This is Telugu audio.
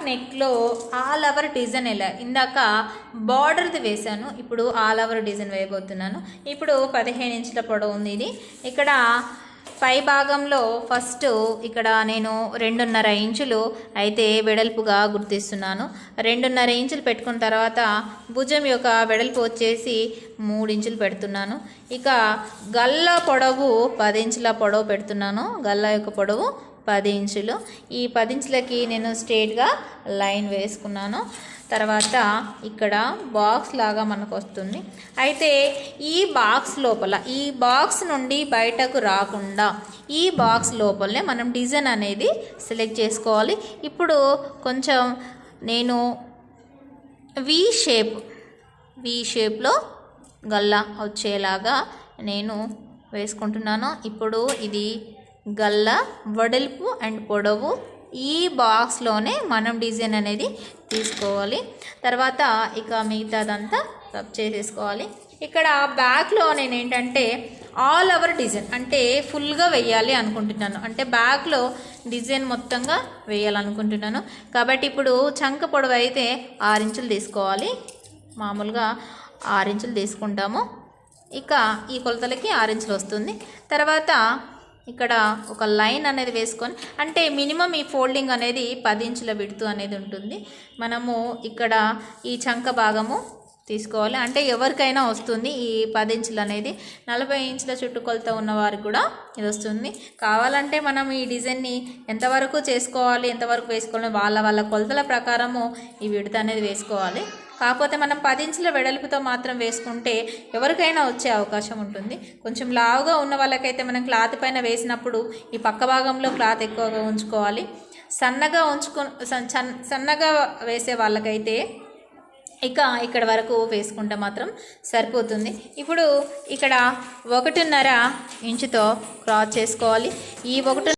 నెక్లో ఆల్ ఓవర్ డిజైన్ ఎలా ఇందాక బార్డర్ది వేసాను, ఇప్పుడు ఆల్ ఓవర్ డిజైన్ వేయబోతున్నాను. ఇప్పుడు 15 ఇంచుల పొడవు ఉంది ఇది. ఇక్కడ పై భాగంలో ఫస్ట్ ఇక్కడ నేను 2.5 ఇంచులు అయితే వెడల్పుగా గుర్తిస్తున్నాను. 2.5 ఇంచులు పెట్టుకున్న తర్వాత భుజం యొక్క వెడల్పు వచ్చేసి 3 ఇంచులు పెడుతున్నాను. ఇక గల్ల పొడవు 10 ఇంచుల పొడవు పెడుతున్నాను. గల్ల యొక్క పొడవు 10 ఇంచులు. ఈ 10 ఇంచులకి నేను స్ట్రేట్గా లైన్ వేసుకున్నాను. తర్వాత ఇక్కడ బాక్స్ లాగా మనకు వస్తుంది. అయితే ఈ బాక్స్ లోపల, ఈ బాక్స్ నుండి బయటకు రాకుండా ఈ బాక్స్ లోపలనే మనం డిజైన్ అనేది సెలెక్ట్ చేసుకోవాలి. ఇప్పుడు కొంచెం నేను వి షేప్లో గల్లా వచ్చేలాగా నేను వేసుకుంటున్నాను. ఇప్పుడు ఇది గల్ల వెడల్పు అండ్ పొడవు ఈ బాక్స్లోనే మనం డిజైన్ అనేది తీసుకోవాలి. తర్వాత ఇక మిగతాదంతా రబ్ చేసేసుకోవాలి. ఇక్కడ బ్యాక్లో నేను ఏంటంటే ఆల్ ఓవర్ డిజైన్ అంటే ఫుల్గా వేయాలి అనుకుంటున్నాను, అంటే బ్యాక్లో డిజైన్ మొత్తంగా వేయాలనుకుంటున్నాను. కాబట్టి ఇప్పుడు చంక పొడవు అయితే 6 ఇంచులు తీసుకోవాలి. మామూలుగా 6 ఇంచులు తీసుకుంటాము. ఇక ఈ కొలతలకి 6 ఇంచులు వస్తుంది. తర్వాత ఇక్కడ ఒక లైన్ అనేది వేసుకొని, అంటే మినిమం ఈ ఫోల్డింగ్ అనేది 10 ఇంచుల విడ్త్ అనేది ఉంటుంది. మనము ఇక్కడ ఈ చంక భాగము తీసుకోవాలి, అంటే ఎవరికైనా వస్తుంది ఈ 10 ఇంచులు అనేది. 40 ఇంచుల చుట్టుకొలత ఉన్న వారికి కూడా ఇది వస్తుంది. కావాలంటే మనం ఈ డిజైన్ని ఎంతవరకు చేసుకోవాలి, ఎంతవరకు వేసుకోవాలి వాళ్ళ కొలతల ప్రకారము ఈ విడ్త్ అనేది వేసుకోవాలి. కాకపోతే మనం 10 ఇంచుల వెడల్పుతో మాత్రం వేసుకుంటే ఎవరికైనా వచ్చే అవకాశం ఉంటుంది. కొంచెం లావుగా ఉన్న వాళ్ళకైతే మనం క్లాత్ పైన వేసినప్పుడు ఈ పక్క భాగంలో క్లాత్ ఎక్కువగా ఉంచుకోవాలి. సన్నగా వేసే వాళ్ళకైతే ఇక ఇక్కడ వరకు వేసుకుంటే మాత్రం సరిపోతుంది. ఇప్పుడు ఇక్కడ 1.5 ఇంచుతో క్రాస్ చేసుకోవాలి. ఈ 1